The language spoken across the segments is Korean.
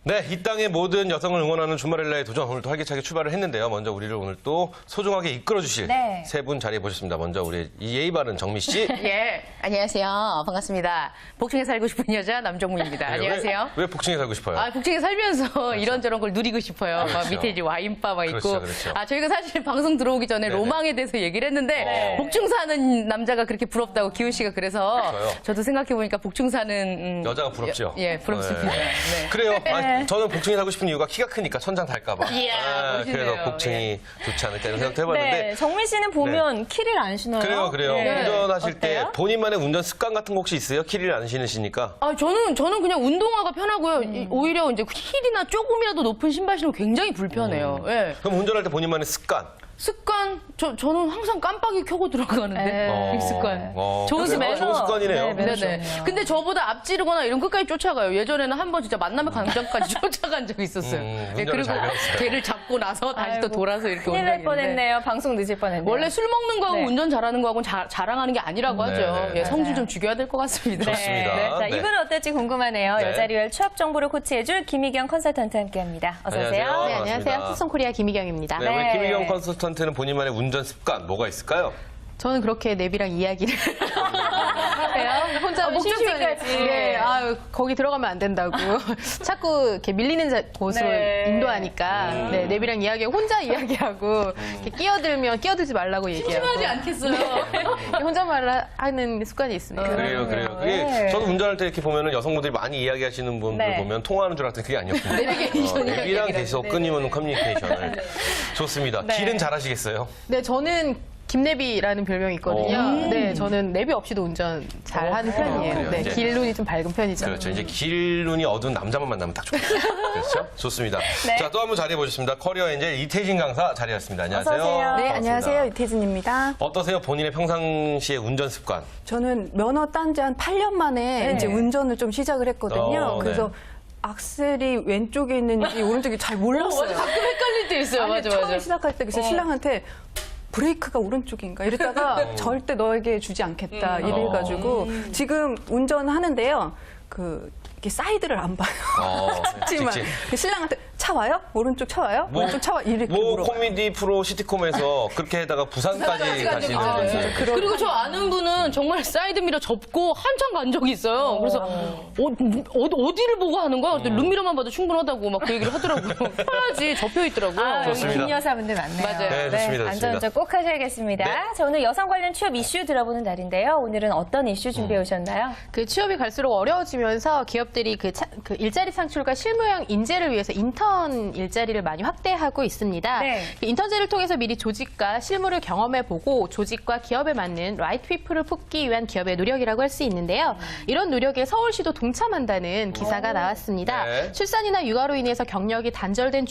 네, 이 땅의 모든 여성을 응원하는 주말엘라의 도전 오늘도 활기차게 출발을 했는데요. 먼저 우리를 오늘 또 소중하게 이끌어주실 네. 세 분 자리에 모셨습니다. 먼저 우리 예의 바른 정미 씨. 예, 안녕하세요. 반갑습니다. 복층에 살고 싶은 여자 남정무입니다. 안녕하세요. 왜 복층에 살고 싶어요? 아, 복층에 살면서 이런저런 걸 누리고 싶어요. 막 그렇죠. 밑에 이제 와인바 막 있고. 그렇죠. 아, 저희가 사실 방송 들어오기 전에 네네. 로망에 대해서 얘기를 했는데 복층 사는 남자가 그렇게 부럽다고 기훈 씨가 그래서 저요? 저도 생각해 보니까 복층 사는 여자가 부럽죠? 예, 부럽습니다. 네. 네. 그래요. 아, 저는 복층에 살고 싶은 이유가 키가 크니까 천장 닳까봐. 이야, 멋지네요. 그래서 복층이 좋지 않을까 이런 생각도 해봤는데. 네, 정민 씨는 보면 키를 안 신어요. 그래요. 네. 운전하실 때 어때요? 본인만의 운전 습관 같은 거 혹시 있어요? 키를 안 신으시니까? 아, 저는 그냥 운동화가 편하고요. 오히려 이제 힐이나 조금이라도 높은 신발 신으면 굉장히 불편해요. 예. 그럼 운전할 때 본인만의 습관? 습관? 저는 항상 깜빡이 켜고 들어가는데. 습관. 좋은 습관이네요. 네네. 근데 저보다 앞지르거나 이런 끝까지 쫓아가요. 예전에는 한 번 진짜 만남의 광장까지 쫓아간 적이 있었어요. 운전을 잘 배웠어요. 걔를 잡고 나서 다시 또 돌아서 이렇게 큰일 온 날 적이 있는데. 뻔했네요. 방송 늦을 뻔했네요. 원래 술 먹는 거하고 네. 운전 잘하는 거하고는 자랑하는 게 아니라고 하죠. 네. 예, 성질 맞아요. 좀 죽여야 될 것 같습니다. 좋습니다. 네. 자, 네. 이분은 어떨지 궁금하네요. 네. 여자 리얼 취업 정보를 코치해줄 김희경 컨설턴트 함께합니다. 어서 오세요. 안녕하세요. 네, 안녕하세요. 반갑습니다. 투썸코리아 김희경입니다. 네, 우리 네. 김희경 컨설턴트는 본인만의 운전 습관 뭐가 있을까요? 저는 그렇게 내비랑 이야기를 해요. 혼자 목적지까지. 네, 거기 들어가면 안 된다고. 자꾸 이렇게 밀리는 곳으로 네. 인도하니까 네, 내비랑 이야기하고 혼자 이야기하고 이렇게 끼어들면 끼어들지 말라고 얘기하고. 심하지 않겠어요. 혼잣말을 하는 습관이 있습니다. 그래요. 그게 네. 저도 운전할 때 이렇게 보면은 여성분들이 많이 이야기하시는 분들 네. 보면 통화하는 줄 알았더니 그게 아니었군요. 내비게이션이라고 내비랑 얘기를 계속 끊임없는 커뮤니케이션을. 좋습니다. 네. 길은 잘하시겠어요? 네, 저는 김내비라는 별명이 있거든요. 네, 저는 내비 없이도 운전 잘하는 편이에요. 그래요, 네, 이제. 길눈이 좀 밝은 편이죠. 그렇죠. 이제 길 눈이 어두운 남자만 만나면 딱 좋겠어요. 그렇죠? 좋습니다. 자, 또 한 분 자리해 보셨습니다. 커리어 엔젤 이태진 강사 자리했습니다. 안녕하세요. 어서 오세요. 네, 반갑습니다. 안녕하세요. 이태진입니다. 어떠세요? 본인의 평상시의 운전 습관? 저는 면허 딴 지 한 8년 만에 네. 이제 운전을 좀 시작을 했거든요. 네. 그래서 악셀이 왼쪽에 있는지 오른쪽에 잘 몰랐어요. 가끔 헷갈릴 때 있어요. 아니, 맞아. 처음에 시작할 때 그래서 신랑한테 브레이크가 오른쪽인가 이랬다가 절대 너에게 주지 않겠다 이래가지고 지금 운전하는데요. 이렇게 사이드를 안 봐요. 하지만 직진. 신랑한테 차 와요? 오른쪽 차 와요? 왼쪽 차 와? 이렇게 물어봐요. 코미디 프로 시티콤에서 그렇게 해다가 부산까지 가시는 분들. 그리고 저 아는 분은 정말 사이드미러 접고 한참 간 적이 있어요. 그래서 어디를 보고 하는 거야? 그랬더니 룸미러만 봐도 충분하다고 막 그 얘기를 하더라고요. 편하지 접혀 있더라고요. 아, 여기 좋습니다. 긴 여사분들 많네요. 맞아요. 네, 좋습니다. 안전운전 꼭 하셔야겠습니다. 네. 자, 오늘 여성 관련 취업 이슈 들어보는 날인데요. 오늘은 어떤 이슈 준비해 오셨나요? 그 취업이 갈수록 어려워지면서 기업들이 그 일자리 창출과 실무형 인재를 위해서 인턴 일자리를 많이 확대하고 있습니다. 네. 그 인턴제를 통해서 미리 조직과 실무를 경험해보고 조직과 기업에 맞는 라이트 피플을 뽑기 위한 기업의 노력이라고 할 수 있는데요. 이런 노력에 서울시도 동참한다는 기사가 나왔습니다. 네. 출산이나 육아로 인해서 경력이 단절된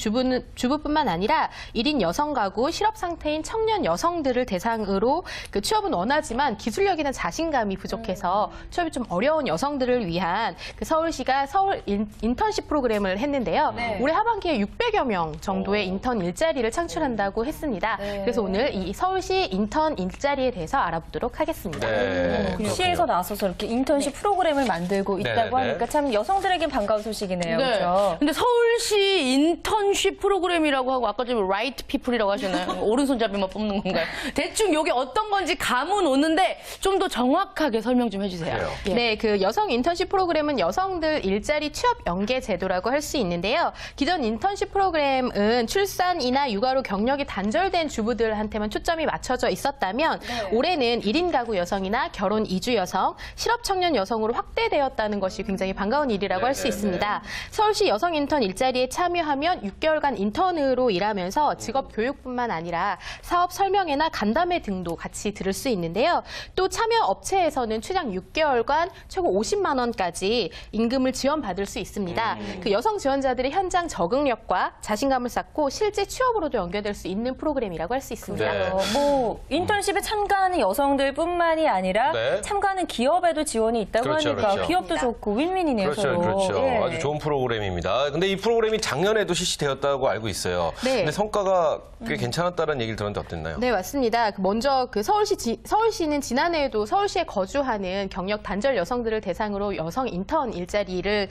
주부뿐만 아니라 1인 여성 가구, 실업 상태인 청년 여성들을 대상으로 그 취업은 원하지만 기술력이나 자신감이 부족해서 취업이 좀 어려운 여성들을 위한 그 서울시가 서울 인턴십 프로그램을 했는데요. 네. 올해 하반기에 600여 명 정도의 인턴 일자리를 창출한다고 했습니다. 네. 그래서 오늘 이 서울시 인턴 일자리에 대해서 알아보도록 하겠습니다. 네. 그렇군요. 시에서 나서서 이렇게 인턴십 프로그램을 만들고 있다고 네네네. 하니까 참 여성들에겐 반가운 소식이네요. 네. 그렇죠? 근데 서울시 인턴십 프로그램이라고 하고 아까 좀 라이트 피플이라고 하셨나요? 오른손잡이만 뽑는 건가요? 대충 이게 어떤 건지 감은 오는데 좀 더 정확하게 설명 좀 해주세요. 그래요. 예. 네, 그 여성 인턴십 프로그램은 여성들 일자리 취업 연계 제도라고 할 수 있는데요. 기존 인턴십 프로그램은 출산이나 육아로 경력이 단절된 주부들한테만 초점이 맞춰져 있었다면 올해는 1인 가구 여성이나 결혼 이주 여성, 실업 청년 여성으로 확대되었다는 것이 굉장히 반가운 일이라고 할 수 있습니다. 서울시 여성 인턴 일자리에 참여하면 6개월간 인턴으로 일하면서 직업 교육뿐만 아니라 사업 설명회나 간담회 등도 같이 들을 수 있는데요. 또 참여 업체에서는 최장 6개월간 최고 50만 원까지 임금을 지원받을 수 있습니다. 그 여성 지원자들의 현장 적응 적응력과 자신감을 쌓고 실제 취업으로도 연결될 수 있는 프로그램이라고 할 수 있습니다. 네. 뭐 인턴십에 참가하는 여성들뿐만이 아니라 네. 참가하는 기업에도 지원이 있다고 그렇죠, 하니까 그렇죠. 기업도 좋고 윈윈이네요. 그렇죠, 서로. 그렇죠. 예. 아주 좋은 프로그램입니다. 근데 이 프로그램이 작년에도 실시되었다고 알고 있어요. 네. 근데 성과가 꽤 괜찮았다는 얘기를 들었는데 어땠나요? 네, 맞습니다. 먼저 그 서울시는 지난해에도 서울시에 거주하는 경력 단절 여성들을 대상으로 여성 인턴 일자리를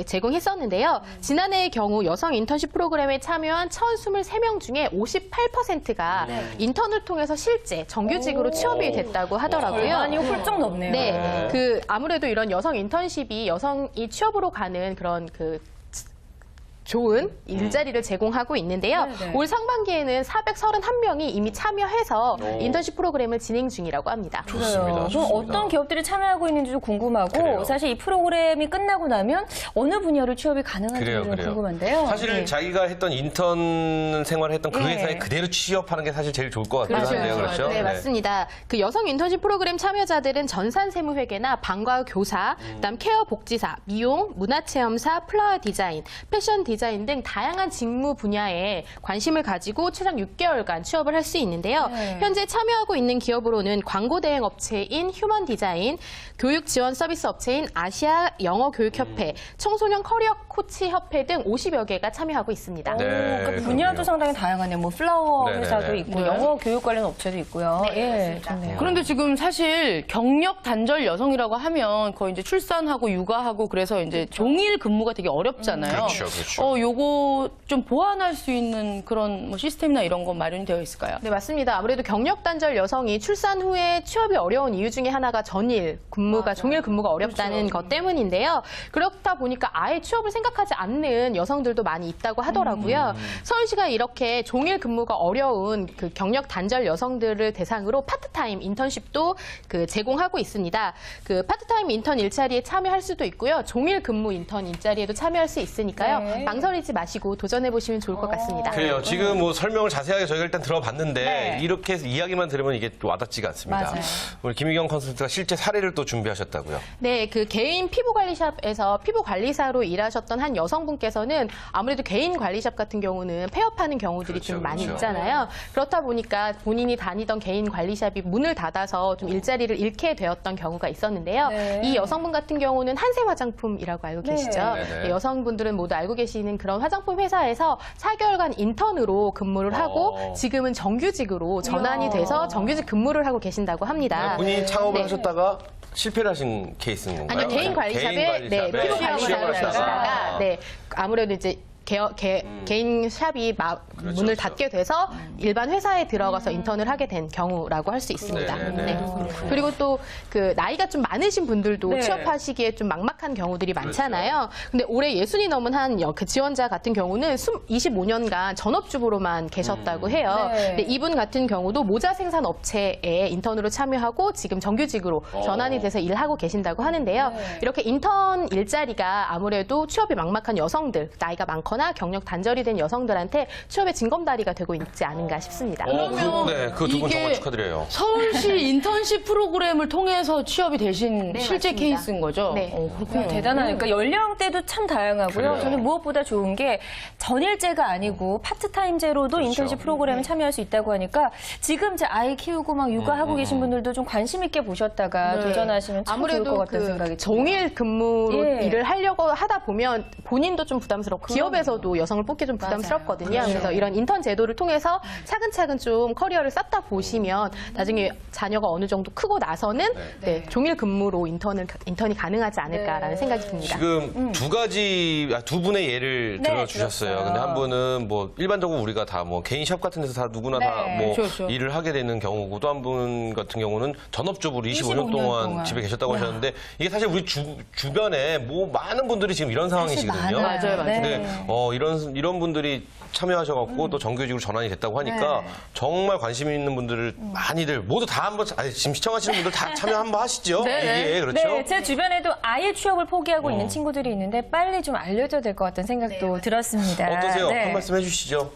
제공했었는데요. 지난해의 경우 여성 인턴십 프로그램에 참여한 1,023명 중에 58%가 인턴을 통해서 실제 정규직으로 취업이 됐다고 하더라고요. 절반이 훌쩍 넘네요. 네, 아무래도 이런 여성 인턴십이 여성이 취업으로 가는 그런 좋은 일자리를 제공하고 있는데요. 네네. 올 상반기에는 431명이 이미 참여해서 인턴십 프로그램을 진행 중이라고 합니다. 좋습니다. 그럼 좋습니다. 어떤 기업들이 참여하고 있는지도 궁금하고 그래요. 사실 이 프로그램이 끝나고 나면 어느 분야로 취업이 가능한지도 그래요, 좀 그래요. 궁금한데요. 사실 네. 자기가 했던 인턴 생활을 했던 그 네. 회사에 그대로 취업하는 게 사실 제일 좋을 것 같기도 그렇죠, 한데요. 그렇죠? 네, 맞습니다. 그 여성 인턴십 프로그램 참여자들은 전산세무회계나 방과 교사, 그다음 케어 복지사, 미용, 문화체험사, 플라워 디자인, 패션 디자인 등 다양한 직무 분야에 관심을 가지고 최장 6개월간 취업을 할 수 있는데요. 네. 현재 참여하고 있는 기업으로는 광고 대행 업체인 휴먼 디자인, 교육 지원 서비스 업체인 아시아 영어 교육협회, 청소년 커리어 코치 협회 등 50여 개가 참여하고 있습니다. 네. 그러니까 분야도 그렇군요. 상당히 다양하네요. 뭐 플라워 네네네. 회사도 있고 네. 영어 교육 관련 업체도 있고요. 네, 예, 그렇습니다. 좋네요. 그런데 지금 사실 경력 단절 여성이라고 하면 거의 이제 출산하고 육아하고 그래서 이제 종일 근무가 되게 어렵잖아요. 그렇죠, 그렇죠. 요거 좀 보완할 수 있는 그런 뭐 시스템이나 이런 거 마련이 되어 있을까요? 네, 맞습니다. 아무래도 경력 단절 여성이 출산 후에 취업이 어려운 이유 중에 하나가 전일 근무가, 종일 근무가 어렵다는 것 때문인데요. 그렇다 보니까 아예 취업을 생각하지 않는 여성들도 많이 있다고 하더라고요. 서울시가 이렇게 종일 근무가 어려운 그 경력 단절 여성들을 대상으로 파트타임 인턴십도 제공하고 있습니다. 그 파트타임 인턴 일자리에 참여할 수도 있고요. 종일 근무 인턴 일자리에도 참여할 수 있으니까요. 네. 망설이지 마시고 도전해보시면 좋을 것 같습니다. 그래요. 지금 뭐 설명을 자세하게 저희가 일단 들어봤는데 네. 이렇게 해서 이야기만 들으면 이게 또 와닿지가 않습니다. 맞아요. 우리 김희경 컨설턴트가 실제 사례를 또 준비하셨다고요. 네, 그 개인 피부관리샵에서 피부관리사로 일하셨던 한 여성분께서는 아무래도 개인 관리샵 같은 경우는 폐업하는 경우들이 그렇죠, 좀 많이 그렇죠. 있잖아요. 그렇다 보니까 본인이 다니던 개인 관리샵이 문을 닫아서 좀 일자리를 잃게 되었던 경우가 있었는데요. 네. 이 여성분 같은 경우는 한세 화장품이라고 알고 계시죠? 네, 네. 네, 여성분들은 모두 알고 계시는 그런 화장품 회사에서 4개월간 인턴으로 근무를 하고 지금은 정규직으로 전환이 돼서 정규직 근무를 하고 계신다고 합니다. 본인이 창업을 네. 하셨다가 실패를 하신 케이스인 건가요? 아니요, 개인 관리샵에 피부 관리사로 하시다가 아무래도 이제 개인 샵이 문을 그렇죠. 닫게 돼서 일반 회사에 들어가서 인턴을 하게 된 경우라고 할 수 있습니다. 네, 네, 네. 그리고 또 나이가 좀 많으신 분들도 네. 취업하시기에 좀 막막한 경우들이 그렇죠. 많잖아요. 근데 올해 60이 넘은 한 그 지원자 같은 경우는 25년간 전업주부로만 계셨다고 해요. 네. 근데 이분 같은 경우도 모자 생산 업체에 인턴으로 참여하고 지금 정규직으로 전환이 돼서 일하고 계신다고 하는데요. 네. 이렇게 인턴 일자리가 아무래도 취업이 막막한 여성들, 나이가 많거나 경력 단절이 된 여성들한테 취업의 징검다리가 되고 있지 않은가 싶습니다. 그 두 분 이게 정말 축하드려요. 서울시 인턴십 프로그램을 통해서 취업이 되신 네, 실제 맞습니다. 케이스인 거죠? 네. 그렇군요. 대단하니까 연령대도 참 다양하고요. 그래요. 저는 무엇보다 좋은 게 전일제가 아니고 파트타임제로도 그렇죠. 인턴십 프로그램에 참여할 수 있다고 하니까 지금 제 아이 키우고 막 육아하고 계신 분들도 좀 관심 있게 보셨다가 네. 도전하시면 참 좋을 것 같다는 생각이 듭니다. 종일 근무로 예. 일을 하려고 하다 보면 본인도 좀 부담스럽고 기업에서도 여성을 뽑기 좀 부담스럽거든요. 맞아요. 그래서 이런 인턴 제도를 통해서 차근차근 좀 커리어를 쌓다 보시면 나중에 자녀가 어느 정도 크고 나서는 종일 근무로 인턴이 가능하지 않을까라는 생각이 듭니다. 지금 두 분의 예를 네, 들어주셨어요. 들었어요. 근데 한 분은 뭐 일반적으로 우리가 다 뭐 개인 샵 같은 데서 다 누구나 네. 다 뭐 그렇죠. 일을 하게 되는 경우고 또 한 분 같은 경우는 전업주부로 25년 동안 집에 계셨다고 하셨는데 이게 사실 우리 주변에 뭐 많은 분들이 지금 이런 상황이시거든요. 맞아요. 근데 이런 분들이 참여하셔갖고 또 정규직으로 전환이 됐다고 하니까 정말 관심 있는 분들을 많이들 모두 다 한번 지금 시청하시는 분들 다 참여 한번 하시죠. 이게 그렇죠. 네, 제 주변에도 아예 취업을 포기하고 있는 친구들이 있는데 빨리 좀 알려줘야 될 것 같다는 생각도 들었습니다. 어떠세요? 네. 한 말씀 해주시죠.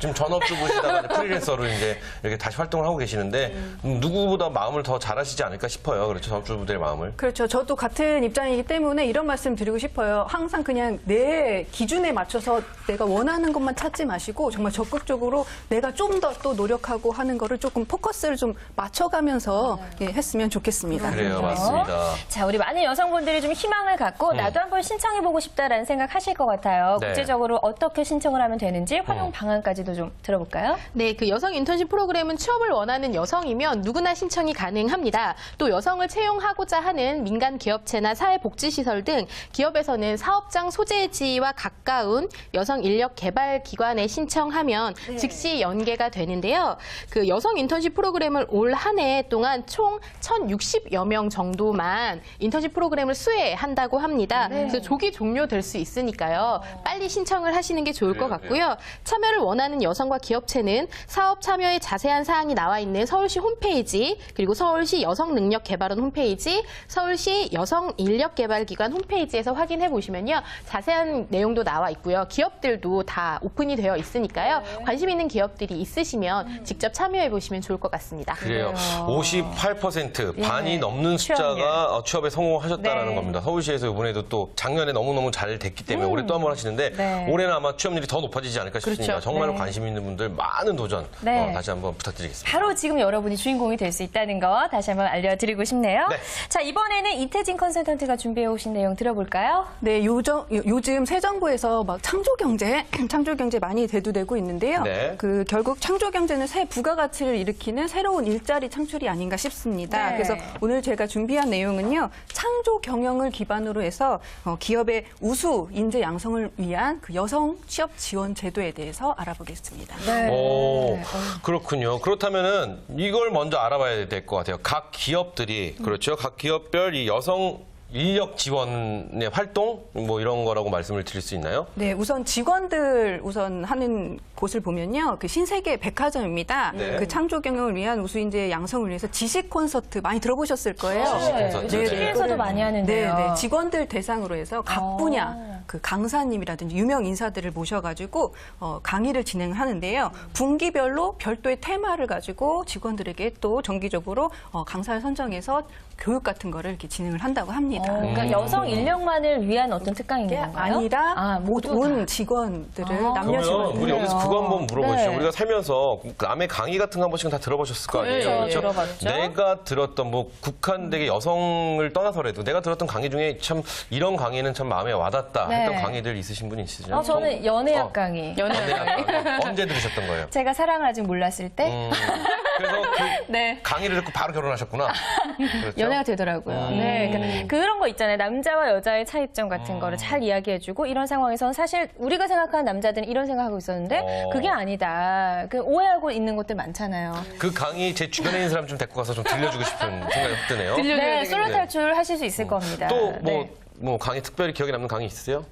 지금 전업주부시다가 이제 프리랜서로 이제 이렇게 다시 활동을 하고 계시는데 누구보다 마음을 더 잘하시지 않을까 싶어요. 그렇죠. 전업주부들의 마음을. 그렇죠. 저도 같은 입장이기 때문에 이런 말씀 드리고 싶어요. 항상 그냥 내 기준에 맞춰서 내가 원하는 것만 찾지 마시고 정말 적극적으로 내가 좀 더 또 노력하고 하는 거를 조금 포커스를 좀 맞춰가면서 예, 했으면 좋겠습니다. 그래요. 맞습니다. 자, 우리 많은 여성분들이 좀 희망을 갖고 나도 한번 신청해보고 싶다라는 생각 하실 것 같아요. 네. 구체적으로 어떻게 신청을 하면 되는지 활용 방안까지도 좀 들어볼까요? 네, 그 여성 인턴십 프로그램은 취업을 원하는 여성이면 누구나 신청이 가능합니다. 또 여성을 채용하고자 하는 민간 기업체나 사회복지시설 등 기업에서는 사업장 소재지와 가까운 여성 인력 개발 기관에 신청하면 즉시 연계가 되는데요. 그 여성 인턴십 프로그램을 올 한 해 동안 총 1,060여 명 정도만 인턴십 프로그램을 수혜한다고 합니다. 그래서 조기 종료될 수 있으니까요. 빨리 신청을 하시는 게 좋을 것 같고요. 참여를 원하는 여성과 기업체는 사업 참여의 자세한 사항이 나와 있는 서울시 홈페이지, 그리고 서울시 여성능력개발원 홈페이지, 서울시 여성인력개발기관 홈페이지에서 확인해 보시면요. 자세한 내용도 나와 있고요. 기업들도 다 오픈이 되어 있으니까요. 관심 있는 기업들이 있으시면 직접 참여해 보시면 좋을 것 같습니다. 그래요. 58% 반이 넘는 숫자가 취업에 성공하셨다라는 네. 겁니다. 서울시에서 이번에도 또 작년에 너무너무 잘 됐기 때문에 올해 또 한 번 하시는데 네. 올해는 아마 취업률이 더 높아지지 않을까 싶습니다. 그렇죠. 정말로 네. 관심 있는 분들 많은 도전 네. 다시 한번 부탁드리겠습니다. 바로 지금 여러분이 주인공이 될 수 있다는 거 다시 한번 알려드리고 싶네요. 네. 자, 이번에는 이태진 컨설턴트가 준비해 오신 내용 들어볼까요? 네, 요즘 새 정부에서 막 창조경제 많이 대두되고 있는데요. 네. 그 결국 창조경제는 새 부가가치를 일으키는 새로운 일자리 창출이 아닌가 싶습니다. 네. 그래서 오늘 제가 준비한 내용은요, 창조 경영을 기반으로 해서 기업의 우수 인재 양성을 위한 그 여성 취업 지원 제도에 대해서 알아보겠습니다. 네. 오, 그렇군요. 그렇다면은 이걸 먼저 알아봐야 될 것 같아요. 각 기업들이, 그렇죠. 각 기업별 이 여성 인력 지원의 활동 뭐 이런 거라고 말씀을 드릴 수 있나요? 네, 우선 직원들 하는 곳을 보면요. 그 신세계 백화점입니다. 네. 그 창조 경영을 위한 우수 인재 양성을 위해서 지식 콘서트 많이 들어보셨을 거예요. 지식 콘서트. 요즘 TV에서도 많이 하는데요. 네, 직원들 대상으로 해서 각 분야 그 강사님이라든지 유명 인사들을 모셔가지고 강의를 진행을 하는데요. 분기별로 별도의 테마를 가지고 직원들에게 또 정기적으로 강사를 선정해서 교육 같은 거를 이렇게 진행을 한다고 합니다. 그러니까 여성 인력만을 위한 어떤 특강인 이게 건가요? 아니라 모두 온 직원들을 남녀 그러면 직원들 우리 여기서 그거 한번 물어보시죠. 네. 우리가 살면서 남의 강의 같은 거 한 번씩은 다 들어보셨을 거 아니에요. 그렇죠. 들어봤죠. 내가 들었던 뭐 국한되게 여성을 떠나서라도 내가 들었던 강의 중에 참 이런 강의는 참 마음에 와닿다 네. 했던 강의들 있으신 분이 있으시죠? 저는 연애학 강의. 연애학 강의. 언제 들으셨던 거예요? 제가 사랑을 아직 몰랐을 때 그래서 그 네. 강의를 듣고 바로 결혼하셨구나. 그렇죠? 연애가 되더라고요. 네, 그러니까 그런 거 있잖아요. 남자와 여자의 차이점 같은 거를 잘 이야기해주고 이런 상황에서는 사실 우리가 생각하는 남자들은 이런 생각하고 있었는데 그게 아니다. 그 오해하고 있는 것들 많잖아요. 그 강의 제 주변에 있는 사람 좀 데리고 가서 좀 들려주고 싶은 생각이 확 드네요. 네, 솔로 탈출 하실 수 있을 겁니다. 또 네. 뭐 강의 특별히 기억에 남는 강의 있으세요?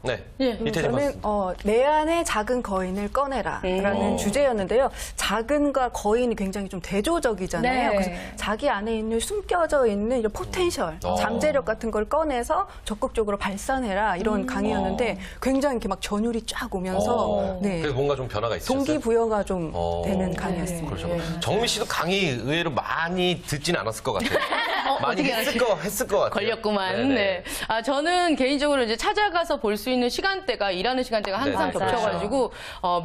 네. 이태진 저는 박사. 내 안의 작은 거인을 꺼내라라는 주제였는데요. 작은과 거인이 굉장히 좀 대조적이잖아요. 네. 그래서 자기 안에 있는 숨겨져 있는 이런 포텐셜, 잠재력 같은 걸 꺼내서 적극적으로 발산해라 이런 강의였는데 굉장히 이렇게 막 전율이 쫙 오면서 네. 그래서 뭔가 좀 변화가 있었어요. 동기부여가 좀 되는 강의였습니다. 그렇죠. 정미 씨도 강의 의외로 많이 듣지는 않았을 것 같아요. 많이 했을 것 같아요. 걸렸구만. 네네. 네. 저는 개인적으로 이제 찾아가서 볼 수 있는 시간대가 일하는 시간대가 항상 네, 겹쳐가지고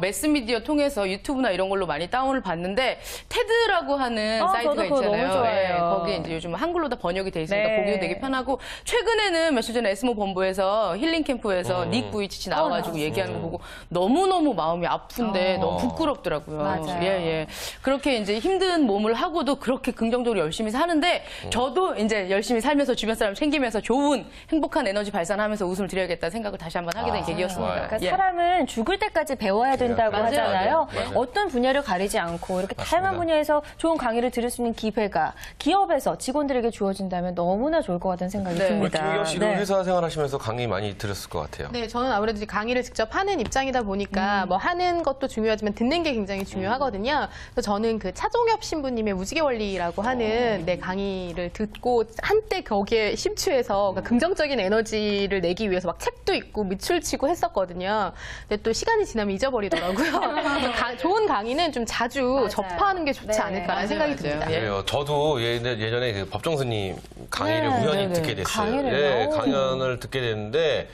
매스미디어 통해서 유튜브나 이런 걸로 많이 다운을 받는데 테드라고 하는 사이트가 저도 그거 있잖아요. 너무 좋아해요. 거기 이제 요즘 한글로 다 번역이 돼 있으니까 네. 보기도 되게 편하고 최근에는 며칠 전에 에스모 본부에서 힐링 캠프에서 닉 부이치치 나와가지고 얘기하는 거 보고 너무너무 마음이 아픈데 너무 부끄럽더라고요. 맞아요. 예. 그렇게 이제 힘든 몸을 하고도 그렇게 긍정적으로 열심히 사는데 저도 이제 열심히 살면서 주변 사람 챙기면서 좋은 행복한 에너지 발산하면서 웃음을 드려야겠다 생각을 다시 한번 하게 된 계기였습니다. 그러니까 예. 사람은 죽을 때까지 배워야 된다고 맞아요. 하잖아요. 맞아요. 어떤 분야를 가리지 않고 이렇게 다양한 맞습니다. 분야에서 좋은 강의를 들을 수 있는 기회가 기업에서 직원들에게 주어진다면 너무나 좋을 것 같다는 생각이 우리 듭니다. 김유경 씨도 네. 회사 생활하시면서 강의 많이 들었을 것 같아요. 네, 저는 아무래도 이제 강의를 직접 하는 입장이다 보니까 뭐 하는 것도 중요하지만 듣는 게 굉장히 중요하거든요. 그래서 저는 그 차종엽 신부님의 무지개 원리라고 하는 강의를 읽고 한때 거기에 심취해서 그러니까 긍정적인 에너지를 내기 위해서 막 책도 읽고 밑줄 치고 했었거든요. 근데 또 시간이 지나면 잊어버리더라고요. 그래서 좋은 강의는 좀 자주 접하는 게 좋지 네. 않을까라는 생각이 듭니다. 그래요. 저도 예전에 그 법정 스님 강의를 네, 우연히 네, 듣게 네. 됐어요. 강의를요? 예, 강연을 듣게 됐는데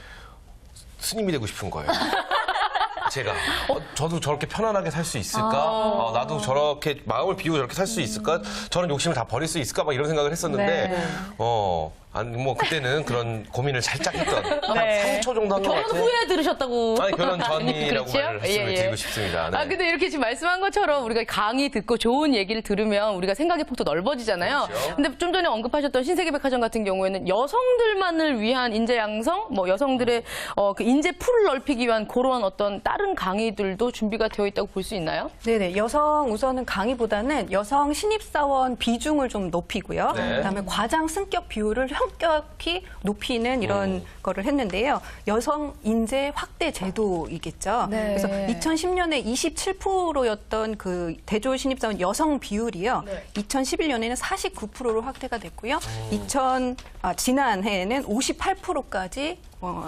스님이 되고 싶은 거예요. 제가 저도 저렇게 편안하게 살 수 있을까? 나도 저렇게 마음을 비우고 저렇게 살 수 있을까? 저런 욕심을 다 버릴 수 있을까? 막 이런 생각을 했었는데 네. 아니 뭐 그때는 그런 고민을 살짝 했던 네. 한 3초 정도 한 것 결혼 같아요. 후에 들으셨다고. 아니 결혼 전이라고 그렇죠? 말씀을 드리고 싶습니다. 네. 아, 근데 이렇게 지금 말씀한 것처럼 우리가 강의 듣고 좋은 얘기를 들으면 우리가 생각의 폭도 넓어지잖아요. 그렇죠. 근데 좀 전에 언급하셨던 신세계백화점 같은 경우에는 여성들만을 위한 인재 양성, 뭐 여성들의 그 인재 풀을 넓히기 위한 그런 어떤 다른 강의들도 준비가 되어 있다고 볼 수 있나요? 네네. 여성 우선은 강의보다는 여성 신입사원 비중을 좀 높이고요. 네. 그다음에 과장 승격 비율을 현격히 높이는 이런 거를 했는데요. 여성 인재 확대 제도이겠죠. 네. 그래서 2010년에 27%였던 그 대졸 신입사원 여성 비율이요. 2011년에는 49%로 확대가 됐고요. 지난해에는 58%까지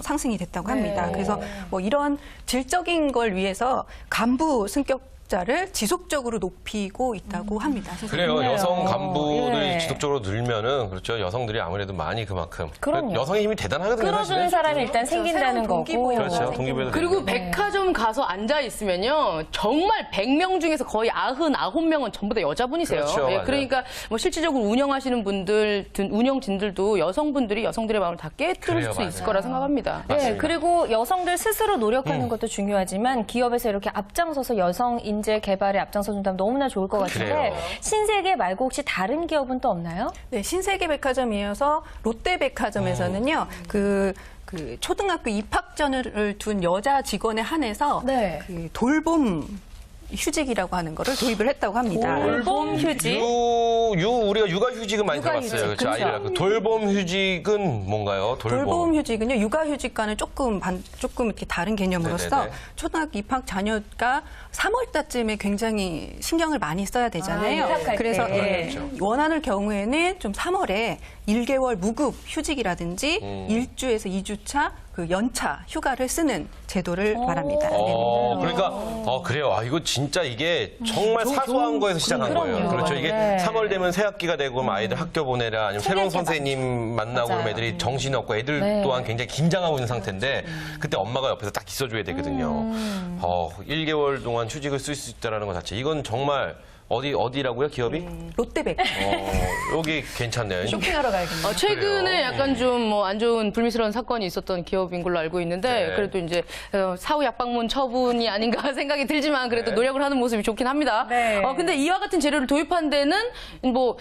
상승이 됐다고 합니다. 그래서 뭐 이런 질적인 걸 위해서 간부 승격자를 지속적으로 높이고 있다고 합니다. 그래요. 좋네요. 여성 간부들이 예. 지속적으로 늘면은 그렇죠. 여성들이 아무래도 많이 그만큼 그럼요. 여성의 힘이 대단하거든요. 끌어주는 사실은. 사람이 일단 생긴다는 새로운 거고. 동기부여가 그렇죠. 동기부여도 그리고 되고. 백화점 가서 앉아 있으면요. 정말 100명 중에서 거의 99명은 전부 다 여자분이세요. 그렇죠, 예, 맞아요. 그러니까 뭐 실질적으로 운영하시는 분들, 운영진들도 여성분들이 여성들의 마음을 다 깨뜨릴 그래요, 수 있을 맞아요. 거라 생각합니다. 네, 맞습니다. 그리고 여성들 스스로 노력하는 것도 중요하지만 기업에서 이렇게 앞장서서 여성 인재 개발에 앞장서 준다면 너무나 좋을 것 같은데 그래요. 신세계 말고 혹시 다른 기업은 또 없나요? 네, 신세계백화점에 이어서 롯데백화점에서는요, 그 초등학교 입학전을 둔 여자 직원에 한해서 네. 그 돌봄 휴직이라고 하는 거를 도입을 했다고 합니다. 돌봄 휴직? 우리가 육아휴직은 많이 육아휴직, 들어봤어요. 그렇죠. 그렇죠. 아이들. 돌봄휴직은 뭔가요? 돌봄 휴직은요, 육아휴직과는 조금 이렇게 다른 개념으로서 네네네. 초등학교 입학 자녀가 3월 달쯤에 굉장히 신경을 많이 써야 되잖아요. 입학할 그래서 때. 그렇죠. 원하는 경우에는 좀 3월에 1개월 무급 휴직이라든지 1주에서 2주차 그 연차 휴가를 쓰는 제도를 말합니다. 그러니까 그래요. 이거 진짜 이게 정말 사소한 거에서 시작한 거예요. 그럼요. 그렇죠. 이게 네. 3월 되면 새 학기가 되고 뭐 아이들 학교 보내라 아니면 새로운 체력이 선생님 만나고 그러면 애들이 정신이 없고 애들 네. 또한 굉장히 긴장하고 있는 상태인데 그때 엄마가 옆에서 딱 있어줘야 되거든요. 1개월 동안 휴직을 쓸 수 있다는 것 자체 이건 정말 어디라고요? 기업이? 롯데백화점. 여기 괜찮네요. 쇼핑하러 가야겠네요. 최근에 약간 좀 뭐 안 좋은 불미스러운 사건이 있었던 기업인 걸로 알고 있는데 네. 그래도 이제 사후 약방문 처분이 아닌가 생각이 들지만 그래도 노력을 하는 모습이 좋긴 합니다. 네. 근데 이와 같은 재료를 도입한 데는 뭐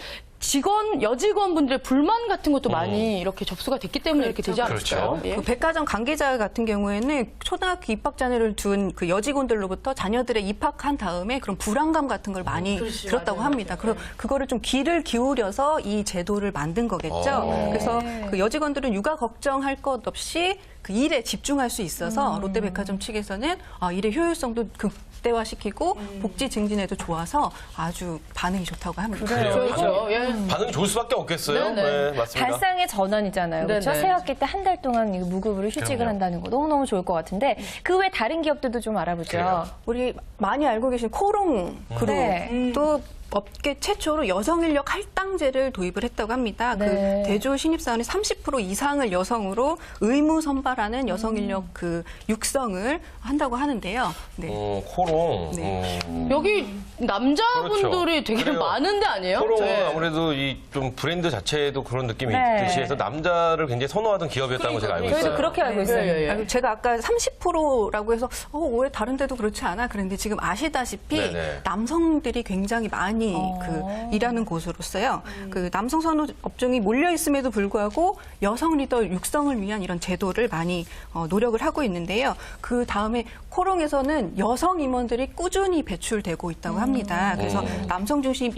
여직원분들의 불만 같은 것도 많이 이렇게 접수가 됐기 때문에 이렇게 되지 않을까요? 그렇죠. 예. 그 백화점 관계자 같은 경우에는 초등학교 입학 자녀를 둔 그 여직원들로부터 자녀들의 입학한 다음에 그런 불안감 같은 걸 많이 들었다고 합니다. 그리고 그거를 좀 귀를 기울여서 이 제도를 만든 거겠죠. 그래서 그 여직원들은 육아 걱정할 것 없이 그 일에 집중할 수 있어서 롯데백화점 측에서는 일의 효율성도 극대화시키고 복지 증진에도 좋아서 아주 반응이 좋다고 합니다. 그렇죠. 예. 반응이 좋을 수밖에 없겠어요. 네네. 네, 맞습니다. 발상의 전환이잖아요. 그렇죠? 네네. 새 학기 때 한 달 동안 이거 무급으로 휴직을 그럼요. 한다는 거 너무너무 좋을 것 같은데 그 외 다른 기업들도 좀 알아보죠. 그래요. 우리 많이 알고 계신 코롱 네. 그룹도 업계 최초로 여성 인력 할당제를 도입을 했다고 합니다. 네. 그 대졸 신입사원의 30% 이상을 여성으로 의무 선발하는 여성 인력 그 육성을 한다고 하는데요. 네. 코롱. 네. 여기 남자분들이 그렇죠. 되게 그래요. 많은데 아니에요? 코롱은 네. 아무래도 이 좀 브랜드 자체에도 그런 느낌이 네. 있듯이 해서 남자를 굉장히 선호하던 기업이었다는 걸 제가 알고 있어요. 저희도 그렇게 알고 있어요. 예, 예. 아, 제가 아까 30%라고 해서 왜 다른 데도 그렇지 않아? 그런데 지금 아시다시피 네네. 남성들이 굉장히 많이 그 일하는 곳으로서요. 그 남성 선호 업종이 몰려 있음에도 불구하고 여성 리더 육성을 위한 이런 제도를 많이 노력을 하고 있는데요. 그 다음에 코롱에서는 여성 임원들이 꾸준히 배출되고 있다고 합니다. 그래서 남성 중심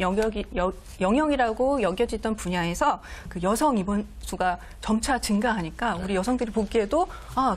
영역이라고 여겨지던 분야에서 그 여성 임원 수가 점차 증가하니까 우리 여성들이 보기에도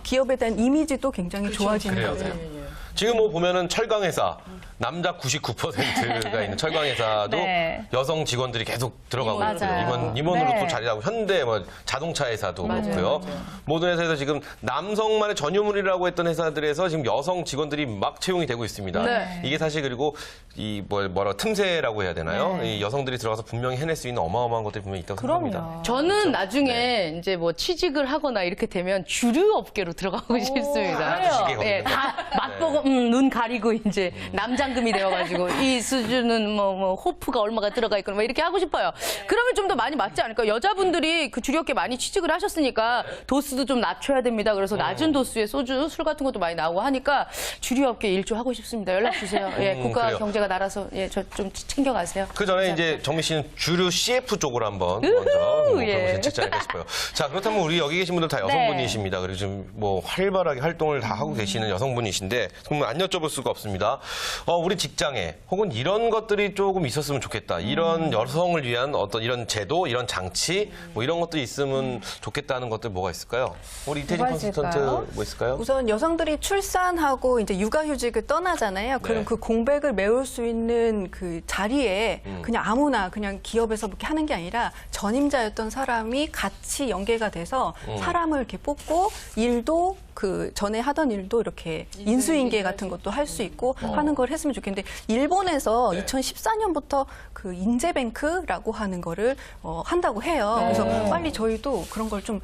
기업에 대한 이미지도 굉장히 좋아지는 그래요, 거죠. 그래요. 지금 뭐 보면은 철강회사 남자 99%가 있는 철강회사도 네. 여성 직원들이 계속 들어가고 맞아요. 있고요. 임원으로 네. 또 자리 잡고 현대 뭐 자동차 회사도 그렇고요. 모든 회사에서 지금 남성만의 전유물이라고 했던 회사들에서 지금 여성 직원들이 막 채용이 되고 있습니다. 네. 이게 사실 그리고 이 뭐라 틈새라고 해야 되나요? 네. 이 여성들이 들어가서 분명히 해낼 수 있는 어마어마한 것들이 분명히 있다고 생각합니다. 그럼요. 저는 나중에 네. 이제 뭐 취직을 하거나 이렇게 되면 주류 업계로 들어가고 싶습니다. 그래요? 네, 다 맛보고 눈 가리고 이제 남장금이 되어가지고 이 수준은 뭐 호프가 얼마가 들어가 있고 뭐 이렇게 하고 싶어요. 그러면 좀 더 많이 맞지 않을까? 여자분들이 그 주류 업계 많이 취직을 하셨으니까 도수도 좀 낮춰야 됩니다. 그래서 낮은 도수의 소주, 술 같은 것도 많이 나오고 하니까 주류 업계 일조하고 싶습니다. 연락 주세요. 예, 국가 그래요. 경제가 날아서 예, 저 좀 챙겨가세요. 그 전에 이제 정미 씨는 주류 CF 쪽으로 한번 먼저 예. 직지 않을까 싶어요. 자, 그렇다면 우리 여기 계신 분들 다 여성분이십니다. 그리고 지금 뭐 활발하게 활동을 다 하고 계시는 여성분이신데 정말 안 여쭤볼 수가 없습니다. 우리 직장에 혹은 이런 것들이 조금 있었으면 좋겠다. 이런 여성을 위한 어떤 이런 제도, 이런 장치, 뭐 이런 것들이 있으면 좋겠다는 것들 뭐가 있을까요? 우리 이태진 뭐가 컨설턴트 있을까요? 뭐 있을까요? 우선 여성들이 출산하고 이제 육아휴직을 떠나잖아요. 그럼 네. 그 공백을 메울 수 있는 그 자리에 그냥 아무나 그냥 기업에서 그렇게 하는 게 아니라 전임자였던 사람이 같이 연계가 돼서 사람을 이렇게 뽑고 일도 그 전에 하던 일도 이렇게 인수인계 같은 것도 할 수 있고 하는 걸 했으면 좋겠는데 일본에서 2014년부터 그 인재뱅크라고 하는 거를 한다고 해요. 그래서 빨리 저희도 그런 걸 좀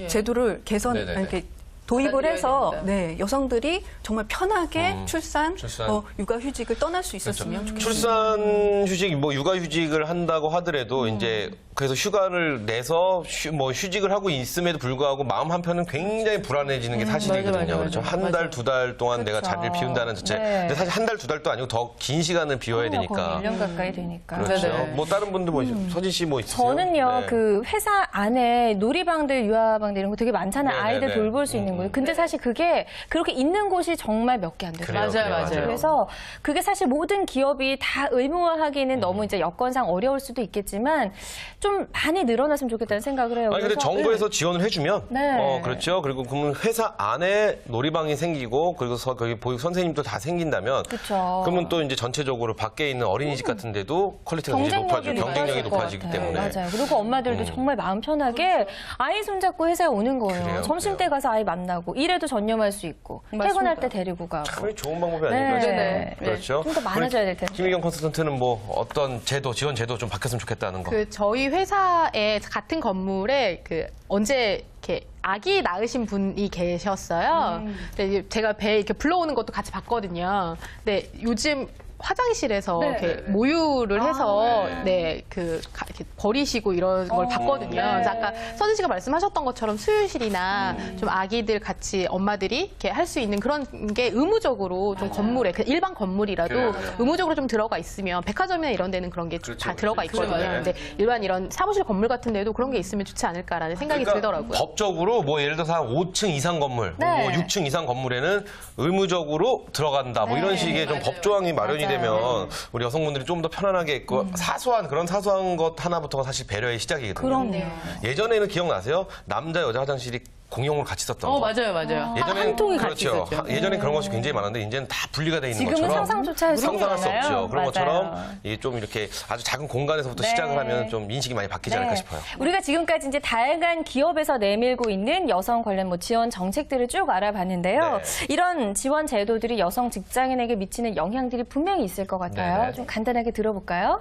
제도를 개선 네네네. 이렇게 도입을 받아들여야 해서 됩니다. 네, 여성들이 정말 편하게 출산, 출산. 육아휴직을 떠날 수 있었으면 좋겠습니다. 출산 휴직, 뭐 육아 휴직을 한다고 하더라도 이제 그래서 휴가를 내서 뭐 휴직을 하고 있음에도 불구하고 마음 한편은 굉장히 불안해지는 게 사실이거든요. 맞아. 그렇죠. 한 달, 두 달 동안 내가 자리를 비운다는 자체. 네. 근데 사실 한 달, 두 달도 아니고 더 긴 시간을 비워야 되니까. 1년 가까이 되니까. 그렇죠. 네네. 뭐 다른 분들 뭐 서진 씨 뭐 있으세요? 저는요, 네. 그 회사 안에 놀이방들, 유아방들 이런 거 되게 많잖아요. 네네네. 아이들 돌볼 수 있는 거. 근데 사실 그게 그렇게 있는 곳이 정말 몇 개 안 돼요. 그래요, 맞아요, 맞아요. 그래서 그게 사실 모든 기업이 다 의무화하기는 너무 이제 여건상 어려울 수도 있겠지만 좀 많이 늘어났으면 좋겠다는 생각을 해요. 아니 근데 그래서 정부에서 지원을 해주면 네. 그렇죠. 그리고 그러면 회사 안에 놀이방이 생기고 그리고 거기 보육 선생님도 다 생긴다면 그쵸. 그러면 또 이제 전체적으로 밖에 있는 어린이집 같은데도 퀄리티가 굉장히 높아지고 경쟁력이 높아지기 때문에 맞아요. 그리고 엄마들도 정말 마음 편하게 아이 손잡고 회사에 오는 거예요. 그래요, 점심때 가서 아이 만나고 일에도 전념할 수 있고 맞습니다. 퇴근할 때 데리고 가고. 참 좋은 방법이 네. 아닐까 싶어요. 네. 그렇죠. 좀 더 많아져야 될 텐데. 김희경 컨설턴트는 뭐 어떤 제도, 지원 제도 좀 바뀌었으면 좋겠다는 거. 그 저희 회사에 같은 건물에 그 언제 이렇게 아기 낳으신 분이 계셨어요. 근데 제가 배 이렇게 불러오는 것도 같이 봤거든요. 근데 요즘 화장실에서 이렇게 모유를 해서 이렇게 버리시고 이런 걸 봤거든요. 그래서 아까 서진 씨가 말씀하셨던 것처럼 수유실이나 좀 아기들 같이 엄마들이 이렇게 할 수 있는 그런 게 의무적으로 좀 건물에 그냥 일반 건물이라도 그래요. 의무적으로 좀 들어가 있으면 백화점이나 이런 데는 그런 게 다 그렇죠. 들어가 있거든요. 그렇죠. 근데 일반 이런 사무실 건물 같은 데도 그런 게 있으면 좋지 않을까라는 생각이 들더라고요. 법적으로 뭐 예를 들어서 한 5층 이상 건물, 네. 뭐 6층 이상 건물에는 의무적으로 들어간다. 뭐 이런 식의 좀 법 조항이 마련이 되면 우리 여성분들이 좀 더 편안하게 있고 사소한 것 하나부터가 사실 배려의 시작이거든요. 그럼요. 예전에는 기억나세요? 남자 여자 화장실이 공용으로 같이 썼던 거. 맞아요. 예전에는 한 통이 같이 그렇죠. 있었죠. 예전에 그런 것이 굉장히 많은데 이제는 다 분리가 돼 있는 지금은 것처럼 상상조차 할 수 상상할 수 없잖아요. 없죠. 그런 맞아요. 것처럼 이게 좀 이렇게 아주 작은 공간에서부터 네. 시작을 하면 좀 인식이 많이 바뀌지 않을까 싶어요. 우리가 지금까지 이제 다양한 기업에서 내밀고 있는 여성 관련 뭐 지원 정책들을 쭉 알아봤는데요. 네. 이런 지원 제도들이 여성 직장인에게 미치는 영향들이 분명히 있을 것 같아요. 네네. 좀 간단하게 들어볼까요?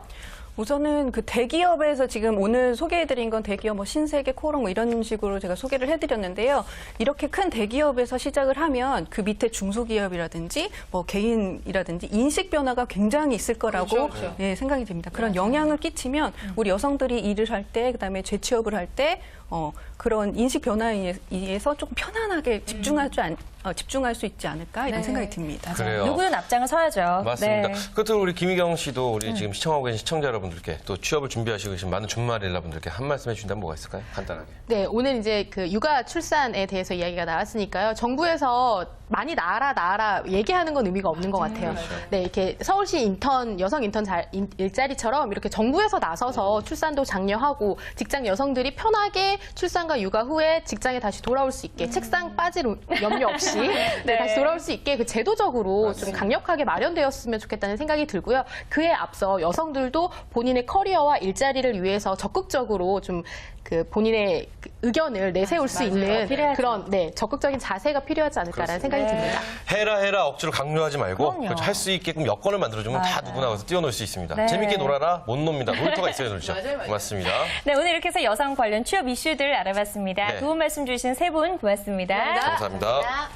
우선은 그 대기업에서 지금 오늘 소개해드린 건 대기업 뭐 신세계, 코롱 뭐 이런 식으로 제가 소개를 해드렸는데요. 이렇게 큰 대기업에서 시작을 하면 그 밑에 중소기업이라든지 뭐 개인이라든지 인식 변화가 굉장히 있을 거라고 예, 생각이 됩니다. 그런 영향을 끼치면 우리 여성들이 일을 할 때, 그다음에 재취업을 할 때 그런 인식 변화에 의해서 조금 편안하게 집중할 수 있지 않을까 이런 생각이 듭니다. 그래요. 누구든 앞장을 서야죠. 맞습니다. 네. 끝으로 우리 김희경 씨도 우리 지금 시청하고 계신 시청자 여러분들께 또 취업을 준비하시고 계신 많은 준마릴라분들께 한 말씀 해주신다면 뭐가 있을까요? 간단하게. 네, 오늘 이제 그 육아 출산에 대해서 이야기가 나왔으니까요. 정부에서 많이 나아라 얘기하는 건 의미가 없는 것 같아요. 네, 이렇게 서울시 여성 인턴 일자리처럼 이렇게 정부에서 나서서 출산도 장려하고 직장 여성들이 편하게 쉽게 출산과 육아 후에 직장에 다시 돌아올 수 있게 책상 빠질 염려 없이 네, 다시 돌아올 수 있게 그 제도적으로 좀 강력하게 마련되었으면 좋겠다는 생각이 들고요. 그에 앞서 여성들도 본인의 커리어와 일자리를 위해서 적극적으로 좀 그 본인의 의견을 내세울 수 있는 필요하죠. 그런 적극적인 자세가 필요하지 않을까라는 생각이 듭니다. 해라 억지로 강요하지 말고 그럼요. 할 수 있게끔 여건을 만들어주면 다 누구나 가서 뛰어놀 수 있습니다. 네. 재밌게 놀아라 못 놉니다. 놀터가 있어야 놀죠. 맞습니다. 네, 오늘 이렇게 해서 여성 관련 취업 이슈들 알아봤습니다. 네. 좋은 말씀 주신 세 분 고맙습니다. 감사합니다.